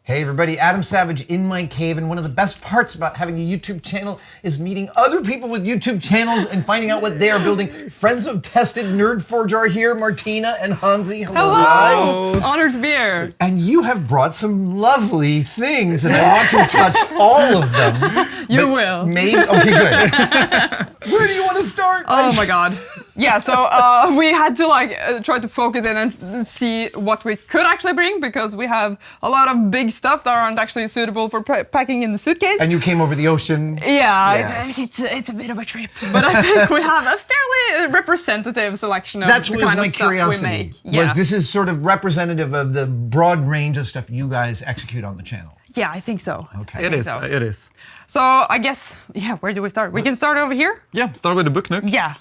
Hey everybody, Adam Savage in my cave, and one of the best parts about having a YouTube channel is meeting other people with YouTube channels and finding out what they are building. Friends of Tested Nerdforge are here, Martina and Hansi. Hello, guys. Honored to be here. And you have brought some lovely things, and I want to touch all of them. You will. Maybe, okay, good. Where do you want to start? Oh my god. Yeah, so we had to try to focus in and see what we could actually bring, because we have a lot of big stuff that aren't actually suitable for packing in the suitcase. And you came over the ocean. Yeah, Yes. it's a bit of a trip, but I think we have a fairly representative selection of That's the what was kind my of stuff curiosity. we make. Was this is sort of representative of the broad range of stuff you guys execute on the channel. Yeah, I think so. Okay. It is. so. It is. So I guess, yeah, where do we start? We can start over here? Yeah, start with the booknook. Yeah.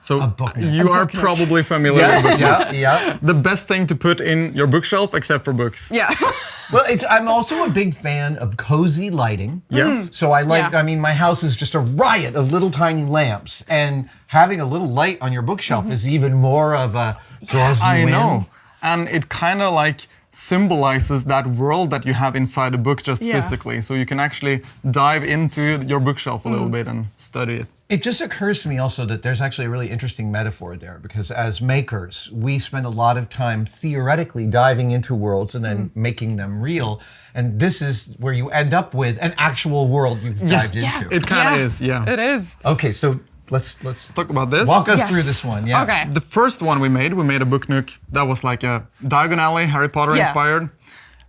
So booknook. you A are booknook. probably familiar Yes, with booknooks. yeah. The best thing to put in your bookshelf, except for books. Yeah. Well, I'm also a big fan of cozy lighting. Yeah. So I like, Yeah. I mean, my house is just a riot of little tiny lamps, and having a little light on your bookshelf is even more of a draws you I in. know. And it kind of like symbolizes that world that you have inside a book just Yeah. physically. So you can actually dive into your bookshelf a little bit and study it. It just occurs to me also that there's actually a really interesting metaphor there, because as makers, we spend a lot of time theoretically diving into worlds and then making them real. And this is where you end up with an actual world you've dived into. It kind of is, yeah. It is. Okay, so let's Talk about this. walk us Yes. through this one. Yeah. Okay. The first one we made a booknook that was like a Diagon Alley, Harry Potter Yeah. inspired.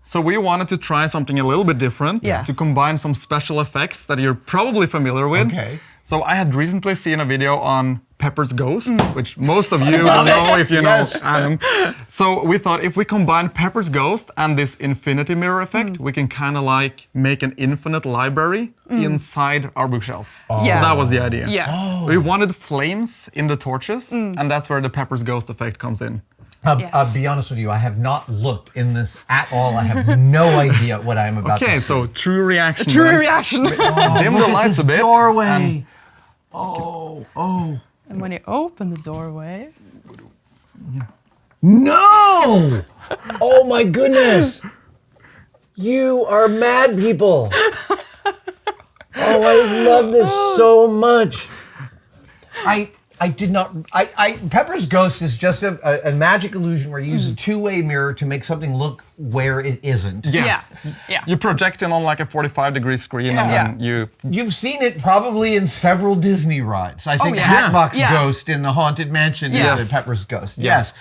So we wanted to try something a little bit different, Yeah. to combine some special effects that you're probably familiar with. Okay. So I had recently seen a video on Pepper's Ghost, which most of you will know if you know Yes. Adam. So we thought if we combine Pepper's Ghost and this infinity mirror effect, we can kind of like make an infinite library inside our bookshelf. Yeah. So that was the idea. Yeah. We wanted flames in the torches, and that's where the Pepper's Ghost effect comes in. Yes. I'll be honest with you, I have not looked in this at all. I have no idea what I'm about Okay, to so see. true reaction. True right? reaction. Oh, dim look the at lights this a bit, doorway. Oh. And when you open the doorway, No! Oh my goodness! You are mad people. Oh, I love this so much. I did not. Pepper's Ghost is just a magic illusion where you use a two-way mirror to make something look where it isn't. Yeah. Yeah. You project it on like a 45-degree screen, and then you. You've seen it probably in several Disney rides. I think yeah. Hatbox Yeah. Ghost in the Haunted Mansion is Yes. a Pepper's Ghost. Yeah. Yes.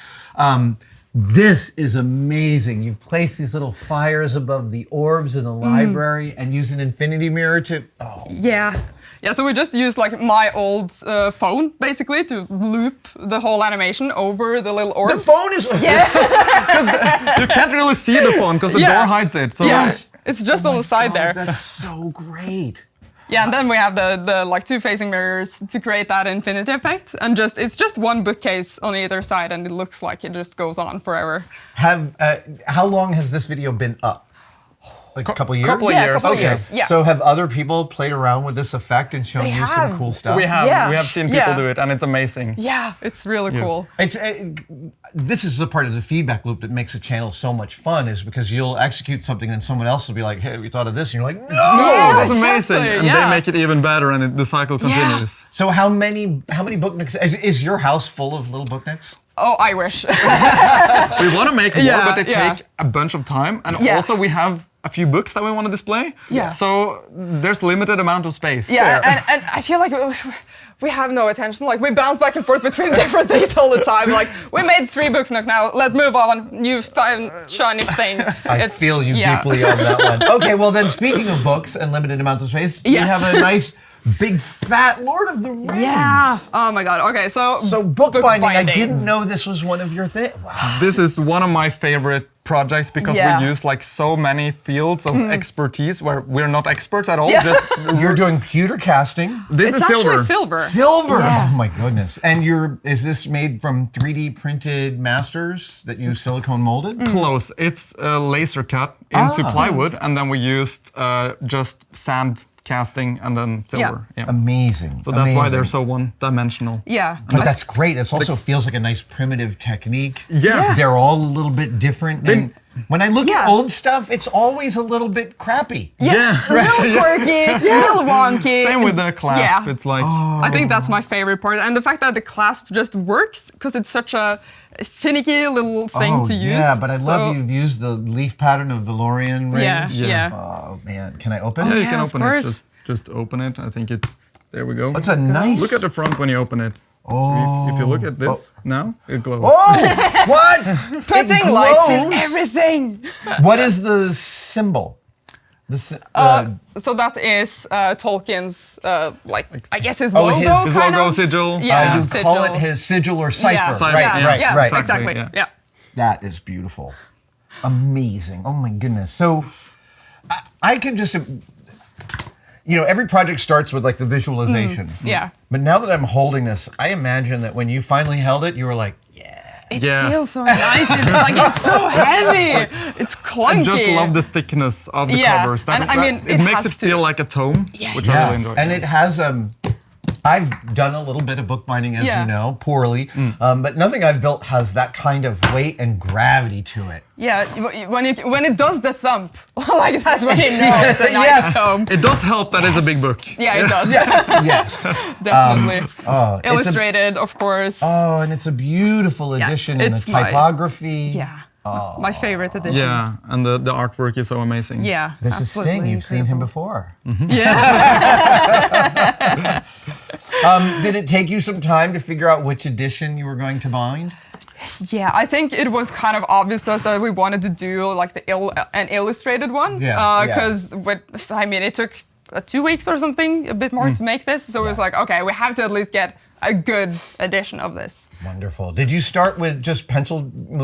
This is amazing. You've placed these little fires above the orbs in the library and use an infinity mirror to. Oh. Yeah. Yeah, so we just used like my old phone basically to loop the whole animation over the little orbs. The phone is. You can't really see the phone because the Yeah. door hides it. So Yes. It's just on the side God, there. That's so great. Yeah, and then we have the like two facing mirrors to create that infinity effect, and it's just one bookcase on either side, and it looks like it just goes on forever. How long has this video been up? Like a couple years? couple of Yeah, a years. couple of Okay. years. Yeah. So have other people played around with this effect and shown They you some have. cool stuff? we have Yeah. seen people Yeah. do it, and it's amazing. Yeah, it's really cool. It's this is the part of the feedback loop that makes a channel so much fun, is because you'll execute something and someone else will be like, "Hey, we thought of this," and you're like, "No!" Yeah. That's exactly, amazing, and yeah. they make it even better, and the cycle continues. So how many booknooks is your house full of little booknooks? Oh, I wish. We want to make more, Yeah, but they yeah. take a bunch of time, and Yeah. also we have a few books that we want to display. Yeah. So there's limited amount of space. Yeah, and I feel like we have no attention. Like we bounce back and forth between different things all the time. Like we made 3 books now. Let's move on. New shiny thing. I feel you deeply on that one. Okay, well then, speaking of books and limited amounts of space, we Yes. have a nice, big, fat Lord of the Rings. Yeah. Oh my God. Okay, so Bookbinding. I didn't know this was one of your things. Wow. This is one of my favorite projects because Yeah. we use like so many fields of expertise where we're not experts at all. Yeah. Just, You're doing pewter casting. this It's is actually silver. silver. Silver. Yeah. Oh my goodness. And is this made from 3D printed masters that you silicone molded? Close. It's laser cut into Ah. plywood, and then we used just sand casting and then silver. Yeah. Amazing. So that's why they're Amazing. so one-dimensional. Yeah. But that's great. It also feels like a nice primitive technique. Yeah. They're all a little bit different. And When I look at Yeah. old stuff, it's always a little bit crappy. Yeah, a little quirky, a little wonky. Same with the clasp. Yeah. It's like I think that's my favorite part, and the fact that the clasp just works because it's such a finicky little thing to use. Yeah, but I love So- you've used the leaf pattern of the Lorien rings. Yeah. Oh man, can I open yeah, it? you can of open it. course. Just open it. I think it's there. We go. It's a nice. Look at the front when you open it. Oh. If you look at this now, it glows. Oh, what? Putting It lights in glows? everything. What is the symbol? So that is Tolkien's, I guess his Oh, logo. his- His kind logo of. sigil. Yeah. you sigil. call it his sigil or cipher. Yeah, Cipher, Right, yeah. right, yeah, right. exactly. Exactly, Yeah. That is beautiful. Amazing. Oh my goodness. So I can just, every project starts with like the visualization. Yeah. But now that I'm holding this, I imagine that when you finally held it, you were like, yeah. It Yeah. feels so nice. It's like it's so heavy. It's clunky. I just love the thickness of the Yeah, covers. and I mean, it it makes has it to. feel like a tome, Yeah. which I really enjoy. And it has I've done a little bit of bookbinding, as Yeah. you know, poorly, but nothing I've built has that kind of weight and gravity to it. Yeah, when it does the thump, like that's when you know it's a nice Yeah. tome. It does help that it's a big book. Yeah, it does. Yes. Definitely. It's a- Illustrated, of course. Oh, and it's a beautiful Yeah, edition in the it's my- typography. Yeah. My favorite edition. Yeah, and the artwork is so amazing. Yeah. This is Sting. absolutely You've seen him incredible. before. Yeah. Did it take you some time to figure out which edition you were going to bind? Yeah, I think it was kind of obvious to us that we wanted to do like an illustrated one. Yeah, Because it took 2 weeks or something, a bit more to make this. So it was like, okay, we have to at least get a good edition of this. Wonderful. Did you start with just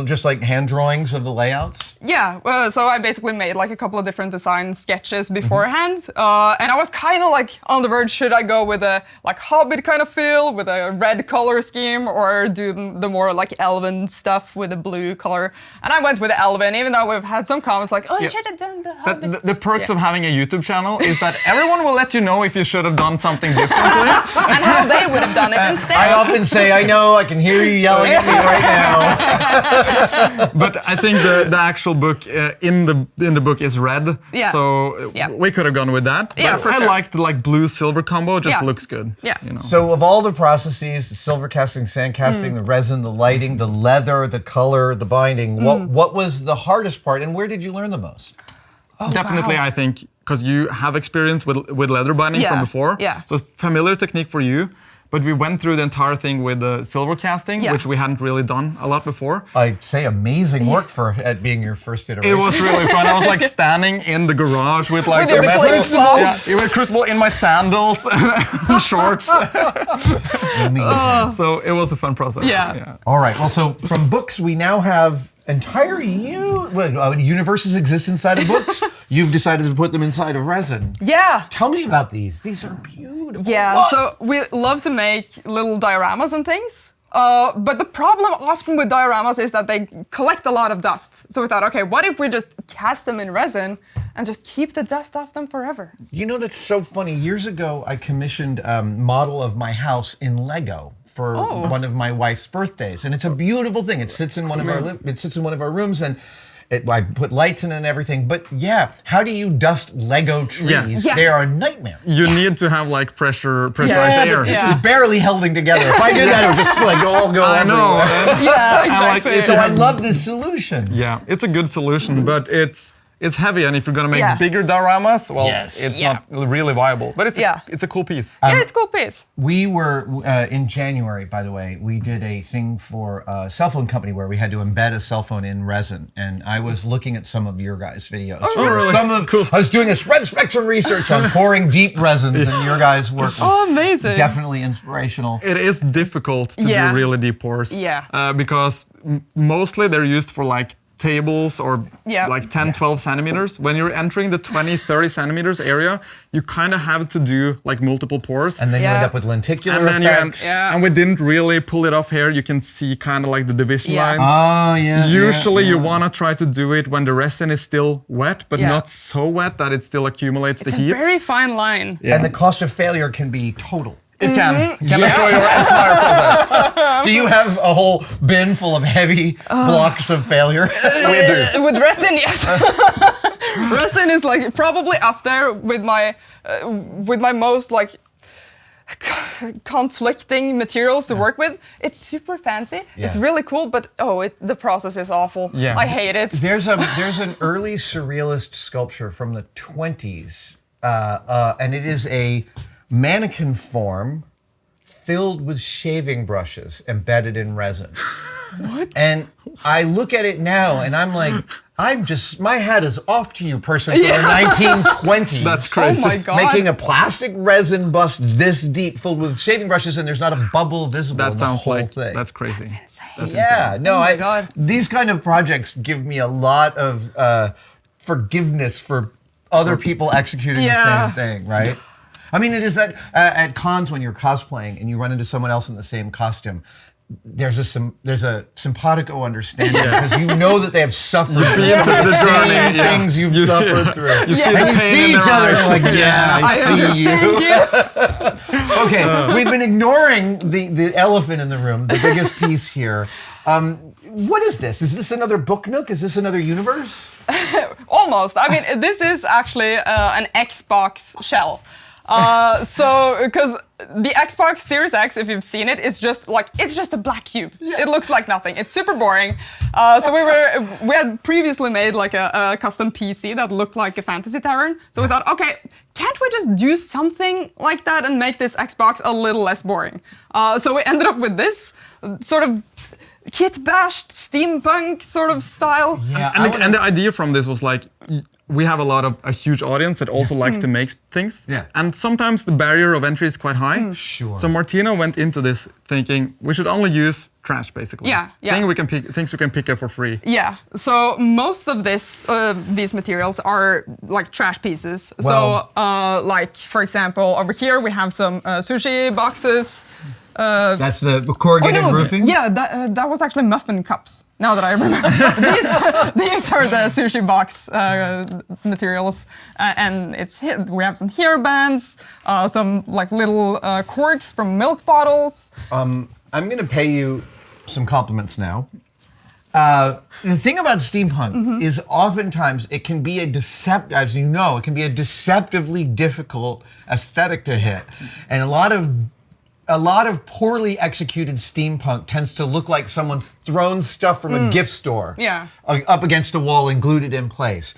just like hand drawings of the layouts? Yeah, so I basically made like a couple of different design sketches beforehand, and I was kind of like on the verge, should I go with a like Hobbit kind of feel with a red color scheme, or do the more like elven stuff with a blue color? And I went with the elven, even though we've had some comments like, oh, you should have done the But Hobbit. the perks of having a YouTube channel is that everyone will let you know if you should have done something differently. And how they would have done it instead. I often say, I know, I can hear you yelling at me right now. But I think the actual book in the book is red, Yeah. so Yeah. we could have gone with that. Yeah, But for I sure. like the blue silver combo; just Yeah. looks good. Yeah. You know. So of all the processes, the silver casting, sand casting, the resin, the lighting, the leather, the color, the binding, what was the hardest part and where did you learn the most? Definitely, wow. I think because you have experience with leather binding from Yeah, before, yeah. so familiar technique for you. But we went through the entire thing with the silver casting, Yeah. which we hadn't really done a lot before. I'd say amazing work at being your first iteration. It was really fun. I was like standing in the garage with like With your metal- flip-flops. yeah, with crucible in my sandals and shorts. Amazing. So it was a fun process. Yeah. All right. Well, so from books, we now have entire universes exist inside of books. You've decided to put them inside of resin. Yeah. Tell me about these. These are beautiful. Yeah, What? so we love to make little dioramas and things. But the problem often with dioramas is that they collect a lot of dust. So we thought, okay, what if we just cast them in resin and just keep the dust off them forever? You know, that's so funny. Years ago, I commissioned a model of my house in Lego for one of my wife's birthdays, and it's a beautiful thing. It sits in one of our rooms, and I put lights in it and everything. But yeah, how do you dust Lego trees? Yeah. They are a nightmare. You need to have like pressurized Yeah, air. but this Yeah. is barely holding together. If I did that, it would just like all go I know. everywhere. Yeah, like exactly. it. So I love this solution. Yeah, it's a good solution, but it's heavy, and if you're gonna make Yeah. bigger dioramas, well, Yes. it's Yeah. not really viable. But Yeah. it's a cool piece. Yeah, it's a cool piece. We were, in January, by the way, we did a thing for a cell phone company where we had to embed a cell phone in resin. And I was looking at some of your guys' videos. Oh, really? I was doing a red spectrum research on pouring deep resins, and your guys' work was Oh, amazing. definitely inspirational. It is difficult to Yeah. do really deep pours. Yeah. Because mostly they're used for like tables or Yeah. like 10, 12 centimeters. When you're entering the 20, 30 centimeters area, you kind of have to do like multiple pours. And then you Yeah. end up with lenticular And then effects. Yeah. and we didn't really pull it off here. You can see kind of like the division Yeah. lines. Oh, yeah. Usually you want to try to do it when the resin is still wet, but Yeah. not so wet that it still accumulates It's the a heat. very fine line. Yeah. And the cost of failure can be total. It can destroy your entire process. Do you have a whole bin full of heavy blocks of failure? We do. With resin, yes. Resin is like probably up there with my most like conflicting materials to work with. It's super fancy. Yeah. It's really cool, but the process is awful. Yeah. I hate it. There's an early surrealist sculpture from the 20s, and it is a mannequin form filled with shaving brushes embedded in resin. What? And I look at it now and I'm like, my hat is off to you, person from the 1920s. That's crazy. Oh my God. Making a plastic resin bust this deep filled with shaving brushes and there's not a bubble visible in the whole thing. That's crazy. That's insane. That's Yeah, insane. no, my God. These kind of projects give me a lot of forgiveness for other people executing the same thing, right? I mean, it is that at cons when you're cosplaying and you run into someone else in the same costume, there's a simpatico understanding because you know that they have suffered through been through the same journey, things you've suffered through. You see And the you pain see in each their other eyes. and like, yeah, I see understand you. Okay, we've been ignoring the elephant in the room, the biggest piece here. What is this? Is this another booknook? Is this another universe? Almost. I mean, this is actually an Xbox shell. Because the Xbox Series X, if you've seen it, it's just a black cube. Yeah. It looks like nothing. It's super boring. So we had previously made like a custom PC that looked like a fantasy tavern. So we thought, okay, can't we just do something like that and make this Xbox a little less boring? So we ended up with this sort of kit-bashed steampunk sort of style. Yeah, And the idea from this was like, we have a huge audience that also likes to make things. Yeah. And sometimes the barrier of entry is quite high. Sure. So Martina went into this thinking we should only use trash, basically. Yeah. Things we can pick up for free. Yeah, so most of these materials are like trash pieces. Well- So like, for example, over here we have some sushi boxes. That's the corrugated roofing? Yeah, that was actually muffin cups, now that I remember. these are the sushi box materials. And we have some hair bands, some like little corks from milk bottles. I'm going to pay you some compliments now. The thing about steampunk is oftentimes it can be as you know, it can be a deceptively difficult aesthetic to hit. And a lot of poorly executed steampunk tends to look like someone's thrown stuff from a gift store up against a wall and glued it in place.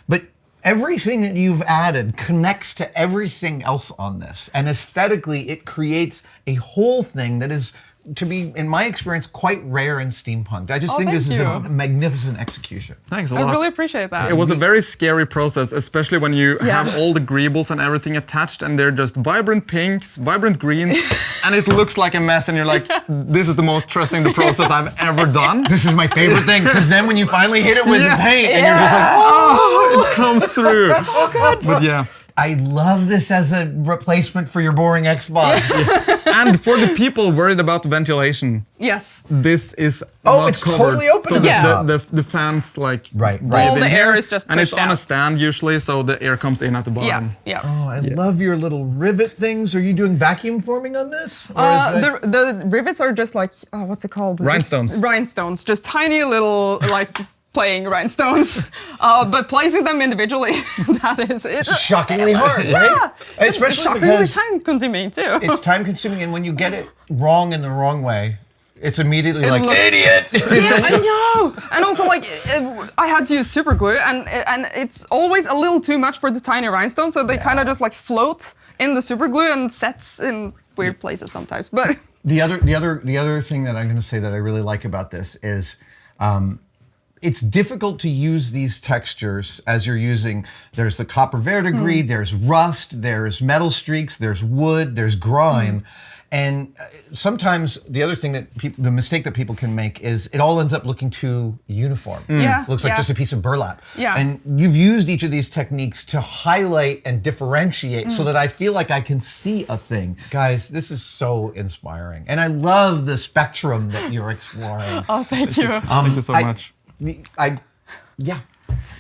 But everything that you've added connects to everything else on this. And aesthetically, it creates a whole thing that is, to be, in my experience, quite rare in steampunk. I just think thank this is you. a magnificent execution. Thanks a lot. I really appreciate that. It was a very scary process, especially when you have all the greebles and everything attached and they're just vibrant pinks, vibrant greens, and it looks like a mess and you're like, this is the most trusting the process I've ever done. This is my favorite thing, because then when you finally hit it with the paint and you're just like, Oh, it comes through. But yeah. I love this as a replacement for your boring Xbox. And for the people worried about the ventilation, Yes. this is Oh, not it's covered. totally open So to the top. the fans like Right. breathe All in the here, air is just and it's pushed on a out. stand usually, so the air comes in at the Yeah, bottom. yeah. Oh, I love your little rivet things. Are you doing vacuum forming on this? Or The rivets are just like, what's it called? Rhinestones. Just rhinestones, just tiny little like playing rhinestones, but placing them individually, that is it's shockingly hard, right? Yeah, Especially shockingly because time-consuming too. it's time consuming, and when you get it wrong in the wrong way, it's immediately like, looks- idiot! Yeah, I know. And also, like, I had to use super glue, and it's always a little too much for the tiny rhinestones, so they kind of just like float in the super glue and sets in weird places sometimes. But The other thing that I'm going to say that I really like about this is, it's difficult to use these textures as you're using. There's the copper verdigris, there's rust, there's metal streaks, there's wood, there's grime. And sometimes the other thing that the mistake that people can make is it all ends up looking too uniform. Yeah, Looks like yeah. just a piece of burlap. Yeah. And you've used each of these techniques to highlight and differentiate so that I feel like I can see a thing. Guys, this is so inspiring. And I love the spectrum that you're exploring. oh, thank you. Thank you so much. Yeah.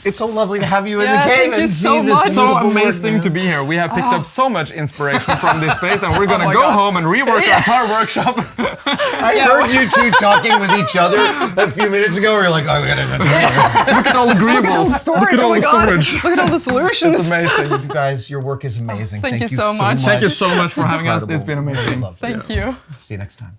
It's so lovely to have you in Yeah, the cave thank you and so see this much. So beautiful amazing work, to be here. We have picked up so much inspiration from this space, and we're gonna my go God. home and rework our entire workshop. I heard you two talking with each other a few minutes ago. Where you're like, oh, we gotta. Look at all the greebles. Storage, Look at all oh my the God. storage. Look at all the solutions. It's amazing. You guys, your work is amazing. Thank you so much. Thank you so much for having us. Incredible. It's been amazing. Really lovely. Thank you. See you next time.